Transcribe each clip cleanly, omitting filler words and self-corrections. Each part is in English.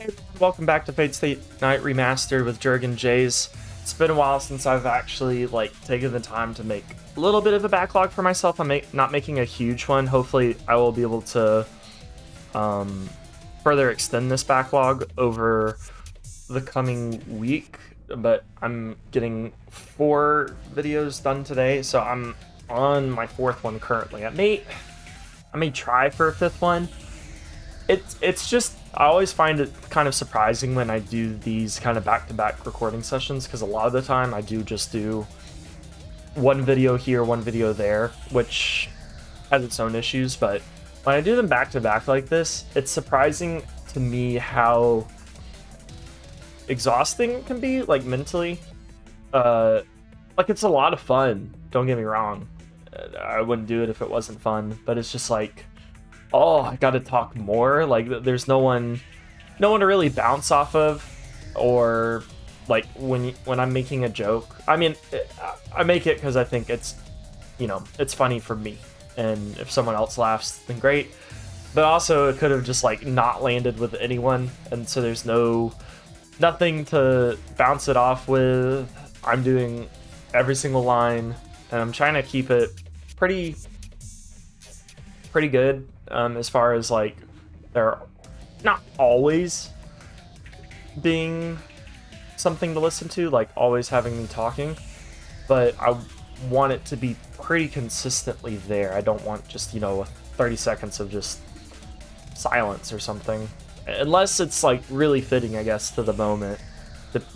Hey everyone, welcome back to Fate Stay Night Remastered with JerganJaze. It's been a while since I've actually taken the time to make a little bit of a backlog for myself. I'm not making a huge one. Hopefully I will be able to further extend this backlog over the coming week, but I'm getting 4 videos done today, so I'm on my 4th one currently. I may try for a 5th one. It's just, I always find it kind of surprising when I do these kind of back-to-back recording sessions, because a lot of the time I do just do one video here, one video there, which has its own issues, but when I do them back-to-back like this, it's surprising to me how exhausting it can be, mentally. It's a lot of fun, don't get me wrong. I wouldn't do it if it wasn't fun, but it's just oh, I gotta talk more. There's no one to really bounce off of, or when I'm making a joke. I mean, I make it because I think it's funny for me, and if someone else laughs, then great. But also, it could have just not landed with anyone, and so there's nothing to bounce it off with. I'm doing every single line, and I'm trying to keep it pretty good. As far as they're not always being something to listen to, always having me talking, but I want it to be pretty consistently there. I don't want just 30 seconds of just silence or something, unless it's really fitting, I guess, to the moment,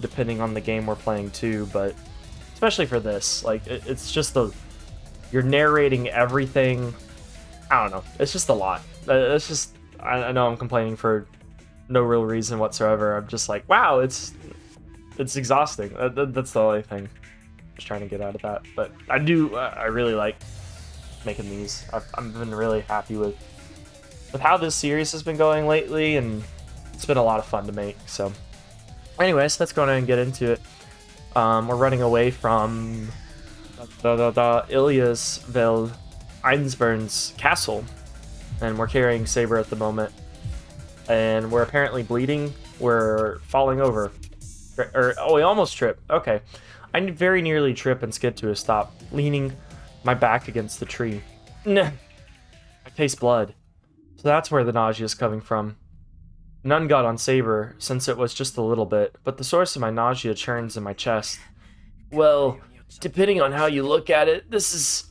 depending on the game we're playing too. But especially for this, it's just you're narrating everything. I don't know. It's just a lot. It's just, I know I'm complaining for no real reason whatsoever. I'm just wow, it's exhausting. That's the only thing I'm just trying to get out of that. But I really like making these. I've been really happy with how this series has been going lately, and it's been a lot of fun to make. So anyways, let's go ahead and get into it. We're running away from Illya's Einsburn's castle, and we're carrying Saber at the moment, and we're apparently bleeding. We're falling over, oh, we almost tripped. Okay, I very nearly trip and skid to a stop, leaning my back against the tree. Nah. I taste blood, so that's where the nausea is coming from. None got on Saber, since it was just a little bit, but the source of my nausea churns in my chest. Well, depending on how you look at it, this is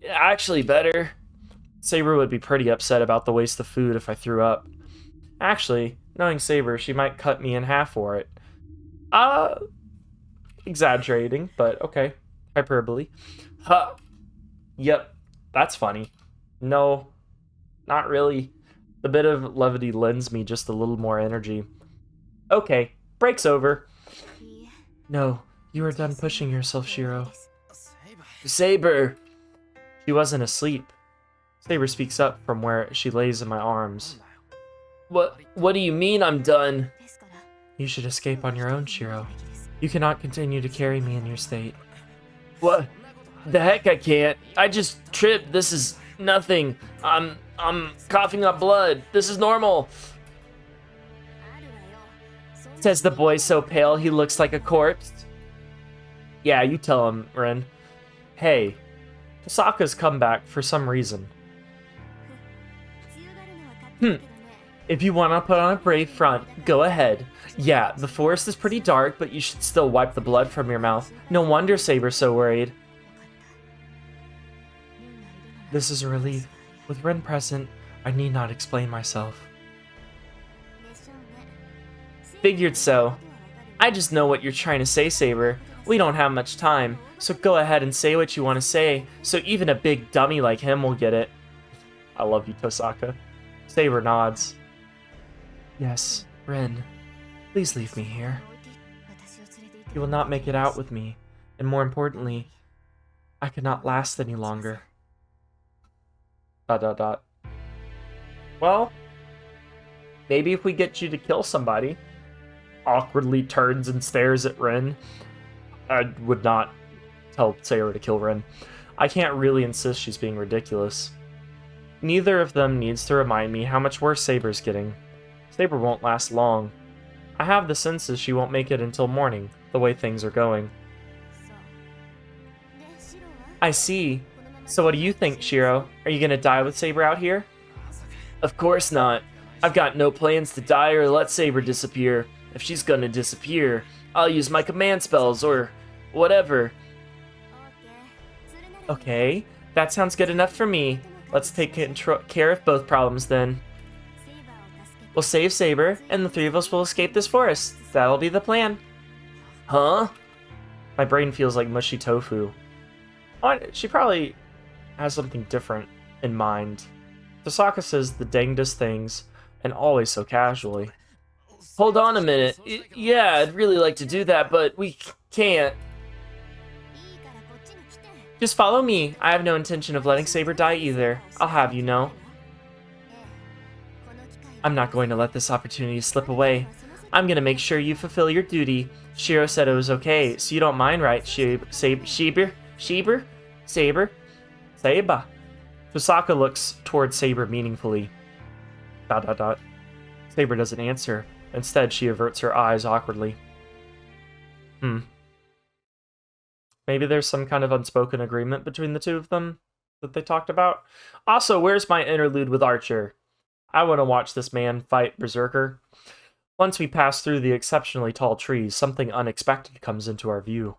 actually better. Saber would be pretty upset about the waste of food if I threw up. Actually, knowing Saber, she might cut me in half for it. Exaggerating, but okay. Hyperbole. Huh. Yep, that's funny. No, not really. The bit of levity lends me just a little more energy. Okay, break's over. No, you are done pushing yourself, Shirou. Saber! She wasn't asleep. Saber speaks up from where she lays in my arms. What do you mean I'm done? You should escape on your own, Shirou. You cannot continue to carry me in your state. What? The heck I can't. I just tripped. This is nothing. I'm coughing up blood. This is normal. Says the boy so pale he looks like a corpse. Yeah, you tell him, Rin. Hey. Tohsaka's come back for some reason. If you want to put on a brave front, go ahead. Yeah, the forest is pretty dark, but you should still wipe the blood from your mouth. No wonder Saber's so worried. This is a relief. With Rin present, I need not explain myself. Figured so. I just know what you're trying to say, Saber. We don't have much time, so go ahead and say what you want to say, so even a big dummy like him will get it. I love you, Tohsaka. Saber nods. Yes, Rin. Please leave me here. You will not make it out with me, and more importantly, I cannot last any longer. ... Well, maybe if we get you to kill somebody. Awkwardly turns and stares at Rin. I would not tell Saber to kill Rin. I can't really insist she's being ridiculous. Neither of them needs to remind me how much worse Saber's getting. Saber won't last long. I have the senses she won't make it until morning, the way things are going. I see. So what do you think, Shirou? Are you gonna die with Saber out here? Of course not. I've got no plans to die or let Saber disappear. If she's gonna disappear, I'll use my command spells or whatever. Okay, that sounds good enough for me. Let's take care of both problems then. We'll save Saber, and the three of us will escape this forest. That'll be the plan. Huh? My brain feels like mushy tofu. She probably has something different in mind. Tohsaka says the dangest things, and always so casually. Hold on a minute. Yeah, I'd really like to do that, but we can't. Just follow me. I have no intention of letting Saber die either. I'll have you know. I'm not going to let this opportunity slip away. I'm going to make sure you fulfill your duty. Shirou said it was okay, so you don't mind, right, Saber? Tohsaka looks towards Saber meaningfully. ... Saber doesn't answer. Instead, she averts her eyes awkwardly. Maybe there's some kind of unspoken agreement between the two of them that they talked about. Also, where's my interlude with Archer? I want to watch this man fight Berserker. Once we pass through the exceptionally tall trees, something unexpected comes into our view.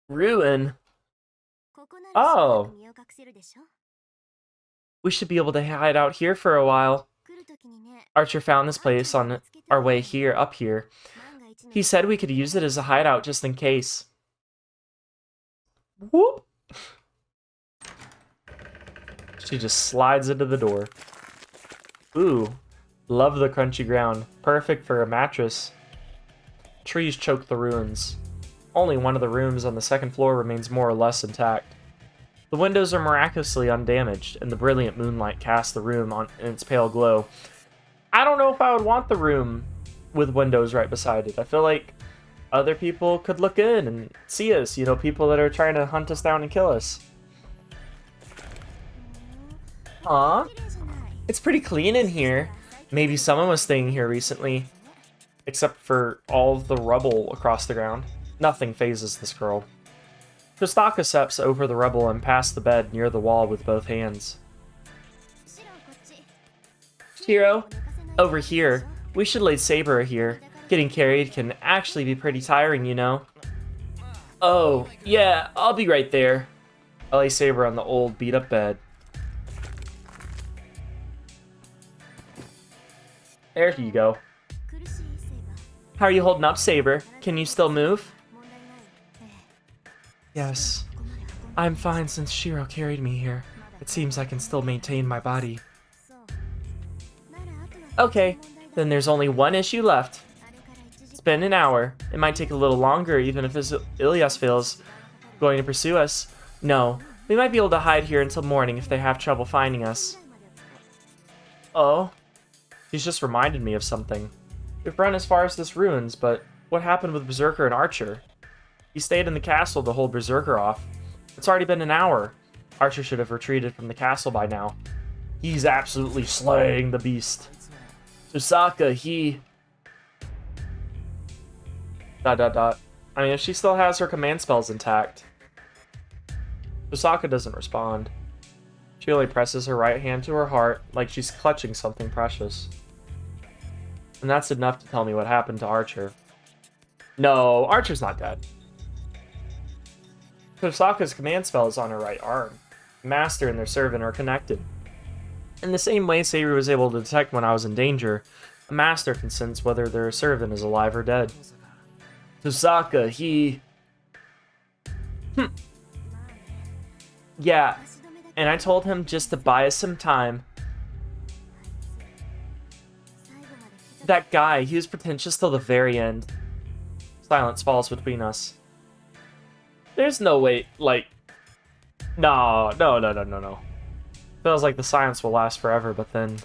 Ruin. Oh. We should be able to hide out here for a while. Archer found this place on our way up here. He said we could use it as a hideout just in case. Whoop! She just slides into the door. Ooh, love the crunchy ground. Perfect for a mattress. Trees choke the ruins. Only one of the rooms on the second floor remains more or less intact. The windows are miraculously undamaged, and the brilliant moonlight casts the room in its pale glow. I don't know if I would want the room with windows right beside it. I feel like other people could look in and see us, you know, people that are trying to hunt us down and kill us. Aw, it's pretty clean in here. Maybe someone was staying here recently. Except for all of the rubble across the ground. Nothing phases this girl. Tohsaka steps over the rubble and past the bed near the wall with both hands. Shirou, over here. We should lay Saber here. Getting carried can actually be pretty tiring, you know. Oh, yeah, I'll be right there. I lay Saber on the old beat-up bed. There you go. How are you holding up, Saber? Can you still move? Yes. I'm fine since Shirou carried me here. It seems I can still maintain my body. Okay, then there's only one issue left. It's been an hour. It might take a little longer even if Illya feels going to pursue us. No, we might be able to hide here until morning if they have trouble finding us. Oh? He's just reminded me of something. We've run as far as this ruins, but what happened with Berserker and Archer? He stayed in the castle to hold Berserker off. It's already been an hour. Archer should have retreated from the castle by now. He's absolutely slaying the beast. Tohsaka, he... ... I mean, if she still has her command spells intact. Tohsaka doesn't respond. She only presses her right hand to her heart like she's clutching something precious. And that's enough to tell me what happened to Archer. No, Archer's not dead. Tohsaka's command spell is on her right arm. The master and their servant are connected. In the same way Saber was able to detect when I was in danger, a master can sense whether their servant is alive or dead. Tohsaka, he... Yeah, and I told him just to buy us some time. That guy, he was pretentious till the very end. Silence falls between us. There's no way, like... No. Feels like the silence will last forever, but then...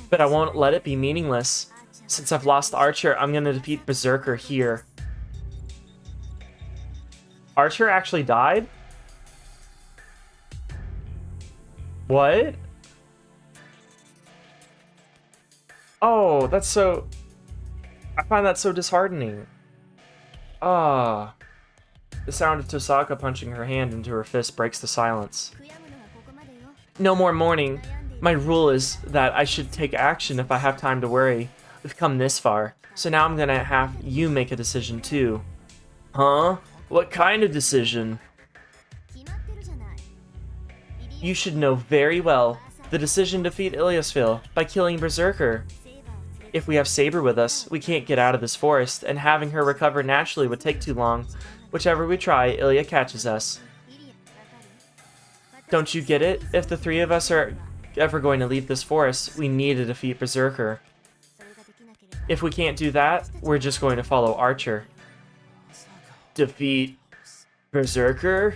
But I won't let it be meaningless. Since I've lost Archer, I'm gonna defeat Berserker here. Archer actually died? What? Oh, that's so... I find that so disheartening. Ah. The sound of Tohsaka punching her hand into her fist breaks the silence. No more mourning. My rule is that I should take action if I have time to worry. We've come this far, so now I'm gonna have you make a decision too. Huh? What kind of decision? You should know very well. The decision to defeat Illya by killing Berserker. If we have Saber with us, we can't get out of this forest, and having her recover naturally would take too long. Whichever we try, Illya catches us. Don't you get it? If the three of us are ever going to leave this forest, we need to defeat Berserker. If we can't do that, we're just going to follow Archer. Defeat Berserker?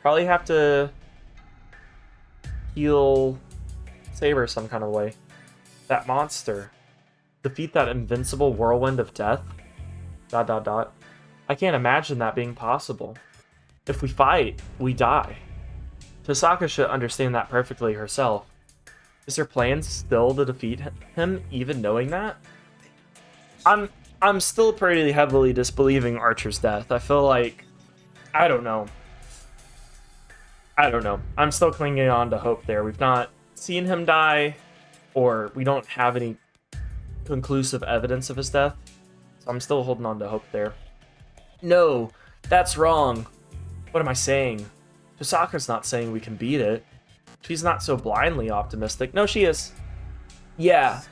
Probably have to heal Saber some kind of way. That monster. Defeat that invincible whirlwind of death? ... I can't imagine that being possible. If we fight, we die. Tohsaka should understand that perfectly herself. Is her plan still to defeat him, even knowing that? I'm still pretty heavily disbelieving Archer's death. I feel like... I don't know. I'm still clinging on to hope there. We've not seen him die, or we don't have any conclusive evidence of his death. So I'm still holding on to hope there. No, that's wrong. What am I saying? Tohsaka's not saying we can beat it. She's not so blindly optimistic. No, she is. Yeah.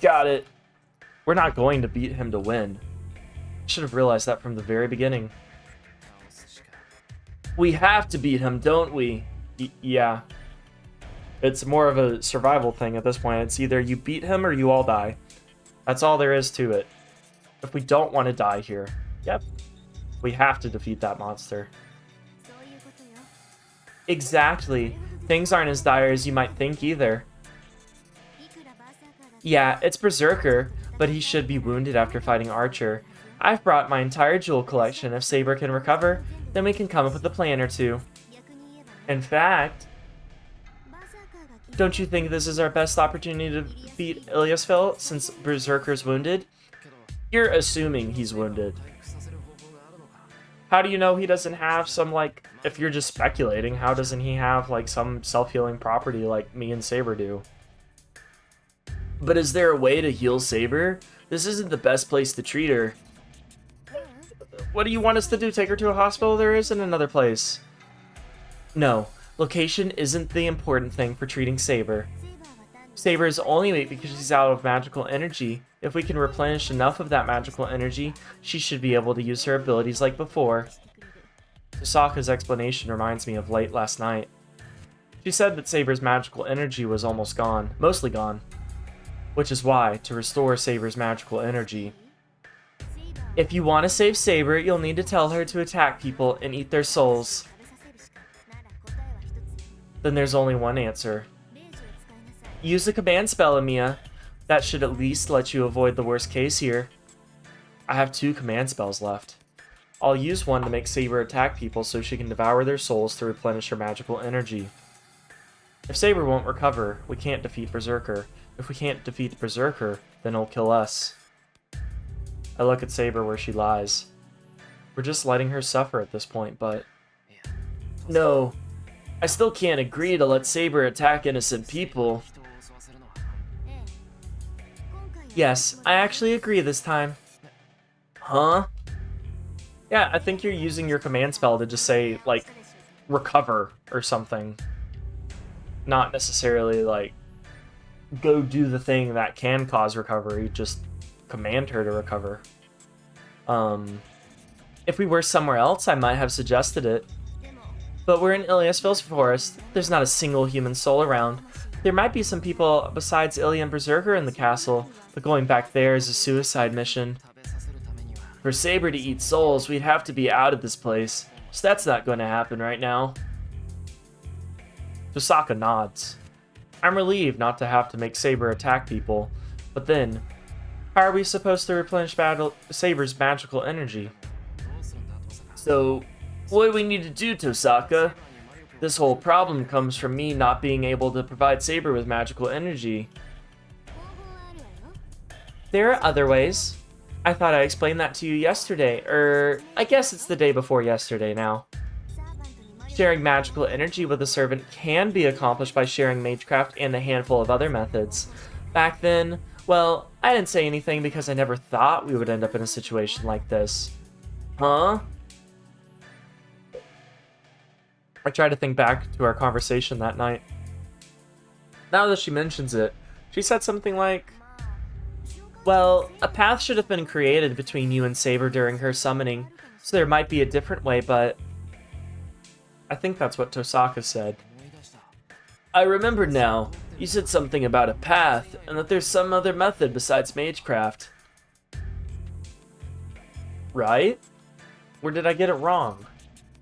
Got it. We're not going to beat him to win. Should have realized that from the very beginning. We have to beat him, don't we? Yeah. It's more of a survival thing at this point. It's either you beat him or you all die. That's all there is to it. If we don't want to die here, yep, we have to defeat that monster. Exactly. Things aren't as dire as you might think either. Yeah, it's Berserker, but he should be wounded after fighting Archer. I've brought my entire jewel collection. If Saber can recover, then we can come up with a plan or two. In fact, don't you think this is our best opportunity to beat Illya since Berserker's wounded? You're assuming he's wounded. How do you know he doesn't have some, like, if you're just speculating, how doesn't he have, like, some self-healing property like me and Saber do? But is there a way to heal Saber? This isn't the best place to treat her. What do you want us to do? Take her to a hospital? There isn't another place. No, location isn't the important thing for treating Saber. Saber is only weak because she's out of magical energy. If we can replenish enough of that magical energy, she should be able to use her abilities like before. Tohsaka's explanation reminds me of late last night. She said that Saber's magical energy was almost gone, mostly gone. Which is why, to restore Saber's magical energy, if you want to save Saber, you'll need to tell her to attack people and eat their souls. Then there's only one answer. Use the command spell, Illya. That should at least let you avoid the worst case here. I have 2 command spells left. I'll use one to make Saber attack people so she can devour their souls to replenish her magical energy. If Saber won't recover, we can't defeat Berserker. If we can't defeat Berserker, then he'll kill us. I look at Saber where she lies. We're just letting her suffer at this point, but... No, I still can't agree to let Saber attack innocent people. Yes, I actually agree this time. Huh? Yeah, I think you're using your command spell to just say, like, recover or something. Not necessarily, like, go do the thing that can cause recovery, just command her to recover. If we were somewhere else, I might have suggested it. But we're in Illya's forest. There's not a single human soul around. There might be some people besides Illya and Berserker in the castle, but going back there is a suicide mission. For Saber to eat souls, we'd have to be out of this place, so that's not going to happen right now. Tohsaka nods. I'm relieved not to have to make Saber attack people, but then, how are we supposed to replenish Saber's magical energy? So, what do we need to do, Tohsaka? This whole problem comes from me not being able to provide Saber with magical energy. There are other ways. I thought I explained that to you yesterday, or I guess it's the day before yesterday now. Sharing magical energy with a servant can be accomplished by sharing magecraft and a handful of other methods. Back then, well, I didn't say anything because I never thought we would end up in a situation like this. Huh? I tried to think back to our conversation that night. Now that she mentions it, she said something like, well, a path should have been created between you and Saber during her summoning, so there might be a different way, but I think that's what Tohsaka said. I remembered now. You said something about a path, and that there's some other method besides magecraft. Right? Or did I get it wrong?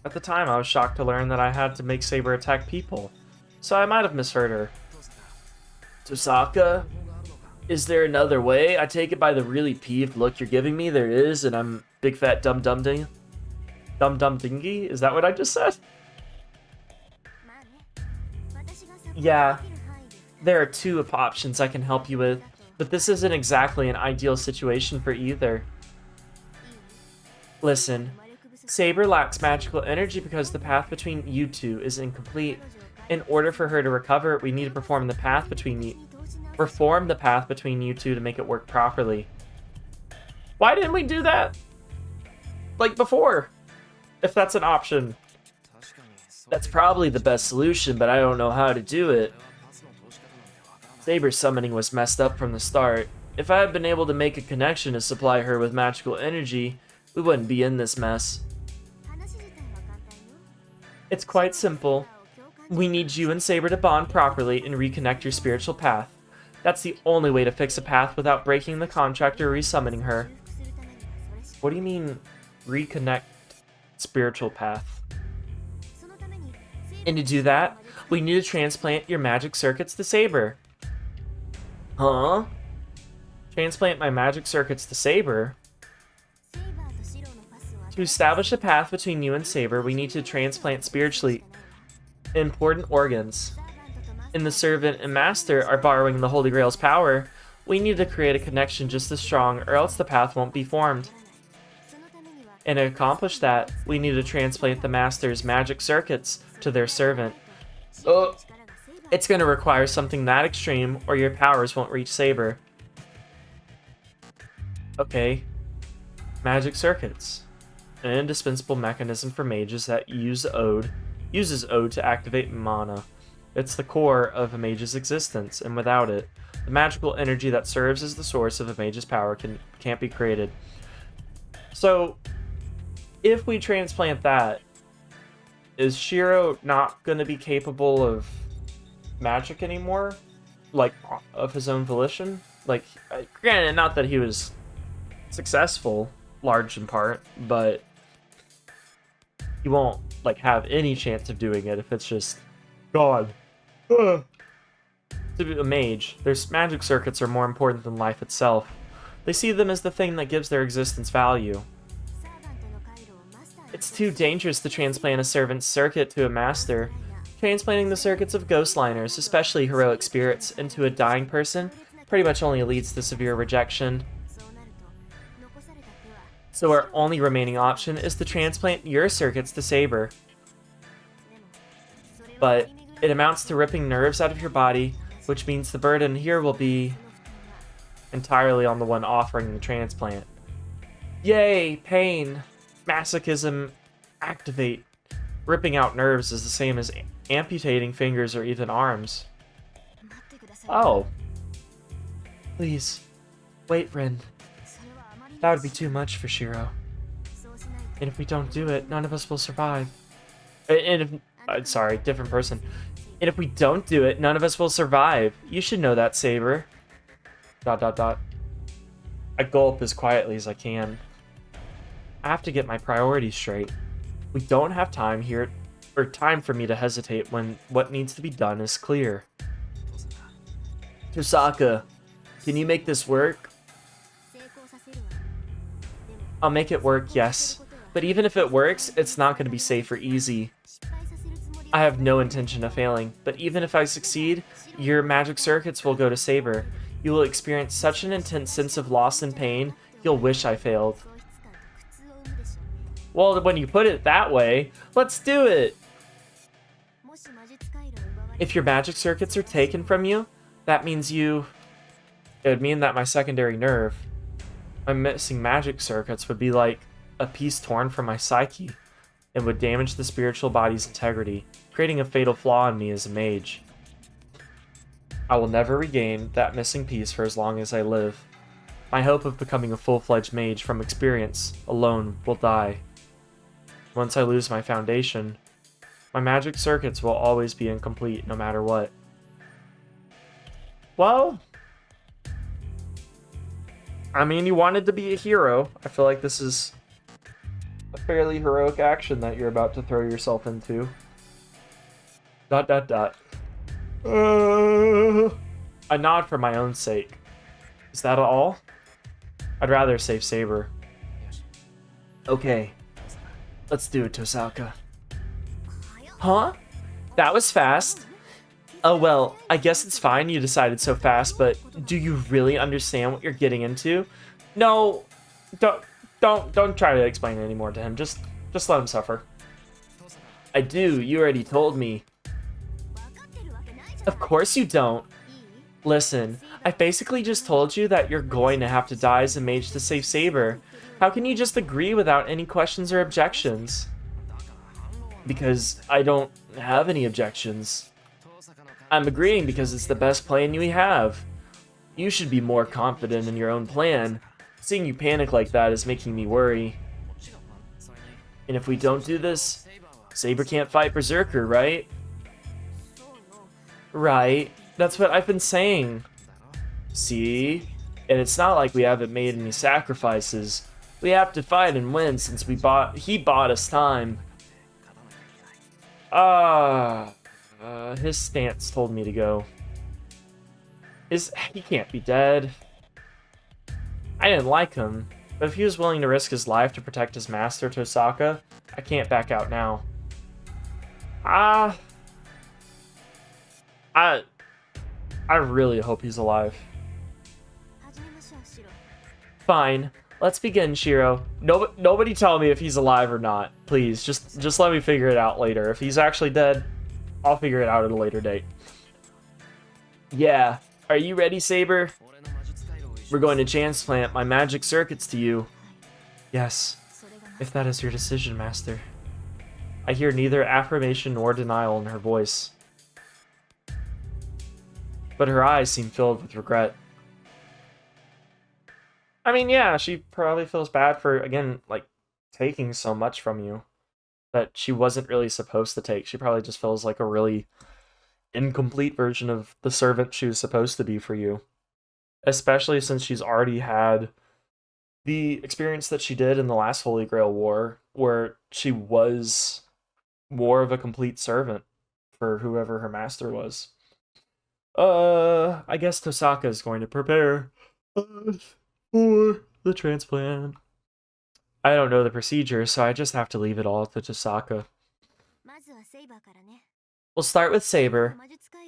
At the time, I was shocked to learn that I had to make Saber attack people, so I might have misheard her. Tohsaka? Is there another way? I take it by the really peeved look you're giving me, there is, and I'm big fat dum-dum-dingy? Dum-dum-dingy? Is that what I just said? Yeah, there are two options I can help you with, but this isn't exactly an ideal situation for either. Listen, Saber lacks magical energy because the path between you two is incomplete. In order for her to recover, we need to perform the path between you two to make it work properly. Why didn't we do that? Like before? If that's an option. That's probably the best solution, but I don't know how to do it. Saber's summoning was messed up from the start. If I had been able to make a connection to supply her with magical energy, we wouldn't be in this mess. It's quite simple. We need you and Saber to bond properly and reconnect your spiritual path. That's the only way to fix a path without breaking the contract or resummoning her. What do you mean, reconnect spiritual path? And to do that, we need to transplant your magic circuits to Saber. Huh? Transplant my magic circuits to Saber? To establish a path between you and Saber, we need to transplant spiritually important organs. And the servant and master are borrowing the Holy Grail's power. We need to create a connection just as strong, or else the path won't be formed. And to accomplish that, we need to transplant the master's magic circuits to their servant. Oh, it's going to require something that extreme, or your powers won't reach Saber. Okay. Magic circuits. An indispensable mechanism for mages that uses Ode to activate mana. It's the core of a mage's existence, and without it, the magical energy that serves as the source of a mage's power can't be created. So, if we transplant that, is Shirou not going to be capable of magic anymore? Like, of his own volition? Like, granted, not that he was successful, large in part, but he won't, like, have any chance of doing it if it's just God. To be a mage, their magic circuits are more important than life itself. They see them as the thing that gives their existence value. It's too dangerous to transplant a servant's circuit to a master. Transplanting the circuits of ghostliners, especially heroic spirits, into a dying person pretty much only leads to severe rejection. So our only remaining option is to transplant your circuits to Saber. But it amounts to ripping nerves out of your body, which means the burden here will be entirely on the one offering the transplant. Yay, pain! Masochism, activate. Ripping out nerves is the same as amputating fingers or even arms. Oh. Please. Wait, Rin. That would be too much for Shirou. And if we don't do it, none of us will survive. Sorry, different person. And if we don't do it, none of us will survive. You should know that, Saber. ... I gulp as quietly as I can. I have to get my priorities straight. We don't have time here, or time for me to hesitate when what needs to be done is clear. Tohsaka, can you make this work? I'll make it work, yes. But even if it works, it's not going to be safe or easy. I have no intention of failing, but even if I succeed, your magic circuits will go to Saber. You will experience such an intense sense of loss and pain, you'll wish I failed. Well, when you put it that way, let's do it! If your magic circuits are taken from you, that means it would mean that my secondary nerve, my missing magic circuits, would be like a piece torn from my psyche and would damage the spiritual body's integrity, creating a fatal flaw in me as a mage. I will never regain that missing piece for as long as I live. My hope of becoming a full-fledged mage from experience alone will die. Once I lose my foundation, my magic circuits will always be incomplete no matter what. Well, I mean, you wanted to be a hero. I feel like this is a fairly heroic action that you're about to throw yourself into. ... A nod for my own sake. Is that all? I'd rather save Saber. Okay. Let's do it, Tohsaka. Huh? That was fast. Oh well, I guess it's fine you decided so fast, but do you really understand what you're getting into? No, don't try to explain it anymore to him. Just let him suffer. I do, you already told me. Of course you don't. Listen, I basically just told you that you're going to have to die as a mage to save Saber. How can you just agree without any questions or objections? Because I don't have any objections. I'm agreeing because it's the best plan we have. You should be more confident in your own plan. Seeing you panic like that is making me worry. And if we don't do this, Saber can't fight Berserker, right? Right. That's what I've been saying. See? And it's not like we haven't made any sacrifices. We have to fight and win since he bought us time. His stance told me to go. He can't be dead. I didn't like him, but if he was willing to risk his life to protect his master, Tohsaka, I can't back out now. I really hope he's alive. Fine. Let's begin, Shirou. Nobody tell me if he's alive or not. Please, just let me figure it out later. If he's actually dead, I'll figure it out at a later date. Yeah. Are you ready, Saber? We're going to transplant my magic circuits to you. Yes. If that is your decision, Master. I hear neither affirmation nor denial in her voice. But her eyes seem filled with regret. I mean, yeah, she probably feels bad for, again, like, taking so much from you that she wasn't really supposed to take. She probably just feels like a really incomplete version of the servant she was supposed to be for you. Especially since she's already had the experience that she did in the last Holy Grail War, where she was more of a complete servant for whoever her master was. I guess Tohsaka is going to prepare for the transplant. I don't know the procedure, so I just have to leave it all to Tohsaka. We'll start with Saber.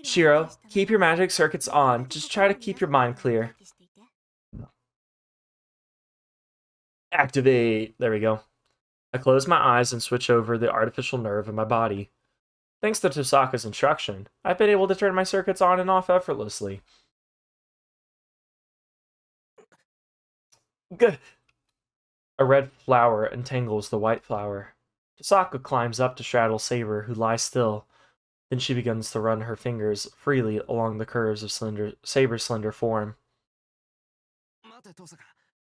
Shirou, keep your magic circuits on. Just try to keep your mind clear. Activate. There we go. I close my eyes and switch over the artificial nerve in my body. Thanks to Tohsaka's instruction, I've been able to turn my circuits on and off effortlessly. Good. A red flower entangles the white flower. Tohsaka climbs up to straddle Saber, who lies still. Then she begins to run her fingers freely along the curves of Saber's slender form.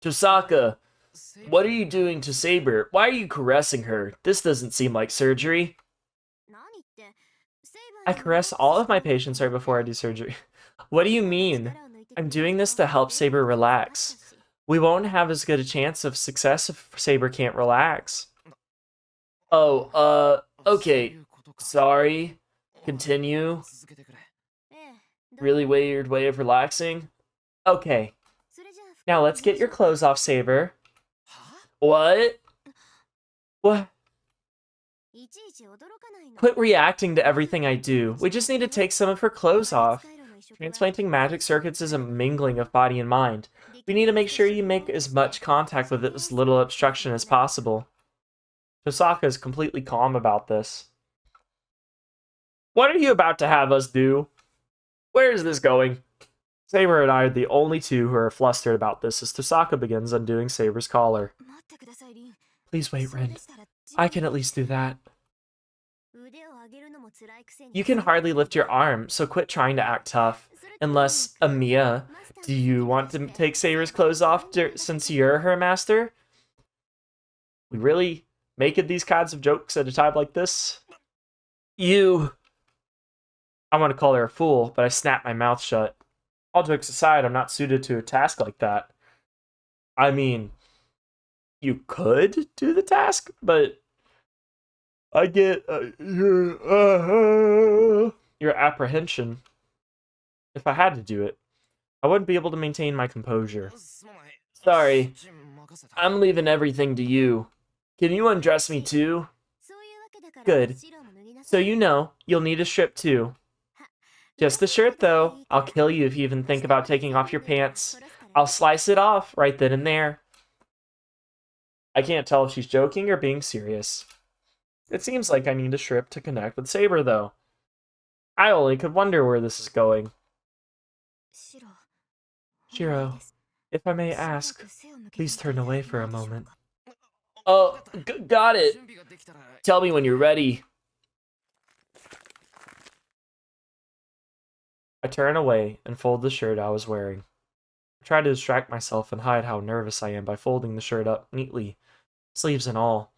Tohsaka, what are you doing to Saber? Why are you caressing her? This doesn't seem like surgery. I caress all of my patients right before I do surgery. What do you mean? I'm doing this to help Saber relax. We won't have as good a chance of success if Saber can't relax. Oh, okay. Sorry. Continue. Really weird way of relaxing? Okay. Now let's get your clothes off, Saber. What? What? Quit reacting to everything I do. We just need to take some of her clothes off. Transplanting magic circuits is a mingling of body and mind. We need to make sure you make as much contact with as little obstruction as possible. Tohsaka is completely calm about this. What are you about to have us do? Where is this going? Saber and I are the only two who are flustered about this as Tohsaka begins undoing Saber's collar. Please wait, Rin. I can at least do that. You can hardly lift your arm, so quit trying to act tough. Unless, Amiya, do you want to take Saber's clothes off since you're her master? We really making these kinds of jokes at a time like this? I want to call her a fool, but I snapped my mouth shut. All jokes aside, I'm not suited to a task like that. I mean, you could do the task, but I get your apprehension. If I had to do it, I wouldn't be able to maintain my composure. Sorry, I'm leaving everything to you. Can you undress me too? Good. So you know, you'll need a strip too. Just the shirt though. I'll kill you if you even think about taking off your pants. I'll slice it off right then and there. I can't tell if she's joking or being serious. It seems like I need a strip to connect with Saber though. I only could wonder where this is going. Shirou, if I may ask, please turn away for a moment. Oh, got it. Tell me when you're ready. I turn away and fold the shirt I was wearing. I try to distract myself and hide how nervous I am by folding the shirt up neatly, sleeves and all.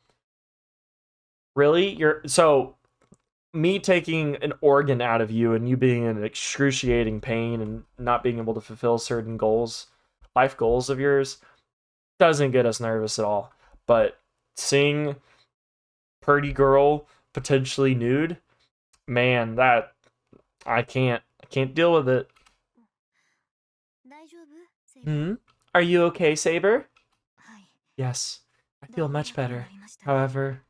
Really? So, me taking an organ out of you and you being in excruciating pain and not being able to fulfill certain goals, life goals of yours, doesn't get us nervous at all. But seeing pretty girl potentially nude, man, that I can't deal with it. Are you okay, Saber? Yes, I feel much better. However,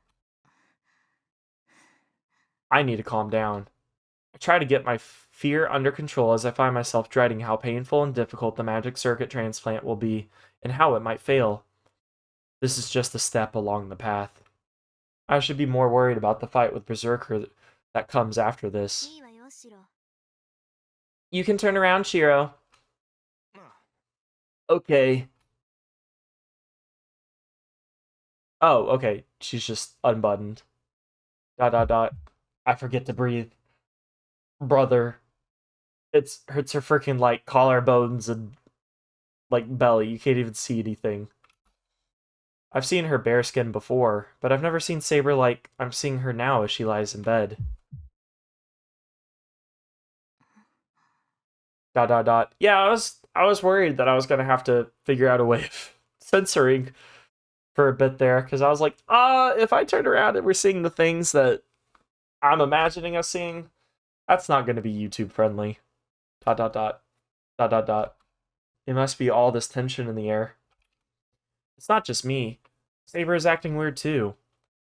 I need to calm down. I try to get my fear under control as I find myself dreading how painful and difficult the magic circuit transplant will be and how it might fail. This is just a step along the path. I should be more worried about the fight with Berserker that comes after this. You can turn around, Shirou. Okay. Oh, okay. She's just unbuttoned. ... I forget to breathe. Brother. It hurts her freaking, like, collarbones and, like, belly. You can't even see anything. I've seen her bare skin before, but I've never seen Saber like I'm seeing her now as she lies in bed. ... Yeah, I was worried that I was gonna have to figure out a way of censoring for a bit there, because I was like, if I turn around and we're seeing the things that I'm imagining us seeing, that's not gonna be YouTube friendly. ... It must be all this tension in the air. It's not just me. Saber is acting weird too.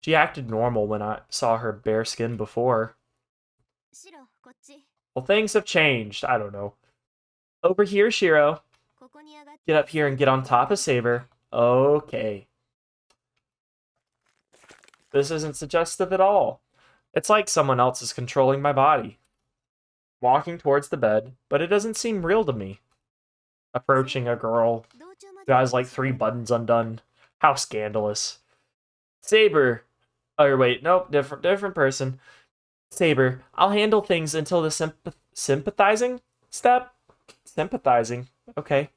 She acted normal when I saw her bare skin before. Well, things have changed. I don't know. Over here, Shirou. Get up here and get on top of Saber. Okay. This isn't suggestive at all. It's like someone else is controlling my body. Walking towards the bed, but it doesn't seem real to me. Approaching a girl who has like 3 buttons undone. How scandalous. Saber. Oh, wait, nope, different person. Saber, I'll handle things until the sympathizing step? Sympathizing. Okay.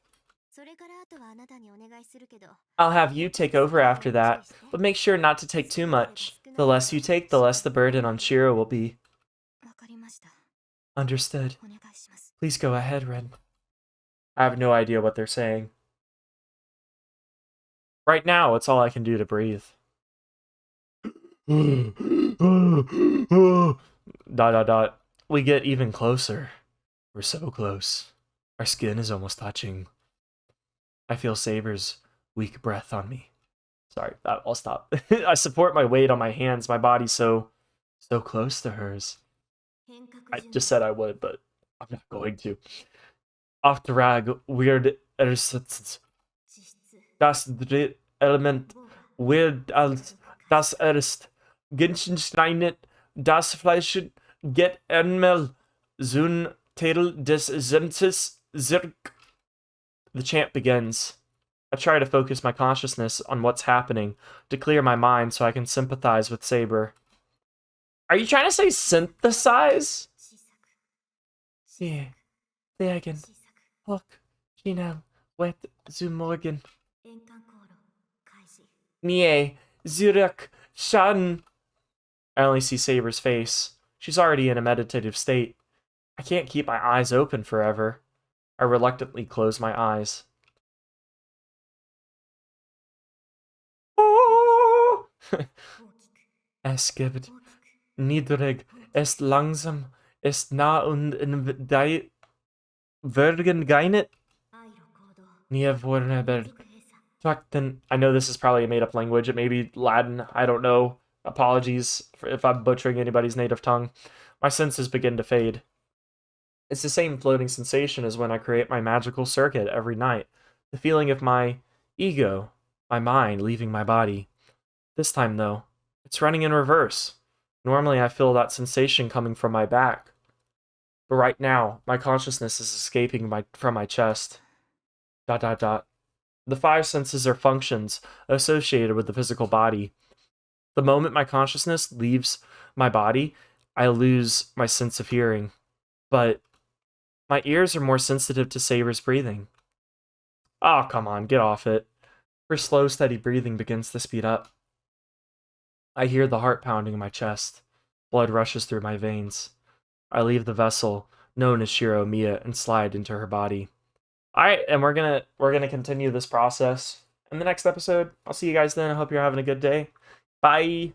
I'll have you take over after that, but make sure not to take too much. The less you take, the less the burden on Shirou will be. Understood. Please go ahead, Rin. I have no idea what they're saying. Right now, it's all I can do to breathe. ... We get even closer. We're so close. Our skin is almost touching. I feel Saber's weak breath on me. Sorry, I'll stop. I support my weight on my hands, my body so close to hers. I just said I would, but I'm not going to. Auftrag weird Ersatz. Das dritte Element weird als das erst. Genschensteinet das Fleisch get einmal zun Teil des Senses zirk. The chant begins. I try to focus my consciousness on what's happening, to clear my mind so I can sympathize with Saber. Are you trying to say synthesize? Yeah. Again. Look, Chinel, wet zu morgen. Nie, Zurück, Schaden. I only see Saber's face. She's already in a meditative state. I can't keep my eyes open forever. I reluctantly close my eyes. Oh! Es gibt niedrig, ist langsam, ist nah und in Vergen geinet. I know this is probably a made-up language. It may be Latin. I don't know. Apologies if I'm butchering anybody's native tongue. My senses begin to fade. It's the same floating sensation as when I create my magical circuit every night. The feeling of my ego, my mind, leaving my body. This time, though, it's running in reverse. Normally, I feel that sensation coming from my back. But right now, my consciousness is escaping from my chest. ... The 5 senses are functions associated with the physical body. The moment my consciousness leaves my body, I lose my sense of hearing. But my ears are more sensitive to Saber's breathing. Oh, come on, get off it. Her slow, steady breathing begins to speed up. I hear the heart pounding in my chest. Blood rushes through my veins. I leave the vessel, known as Shirou Mia, and slide into her body. Alright, and we're gonna continue this process in the next episode. I'll see you guys then. I hope you're having a good day. Bye!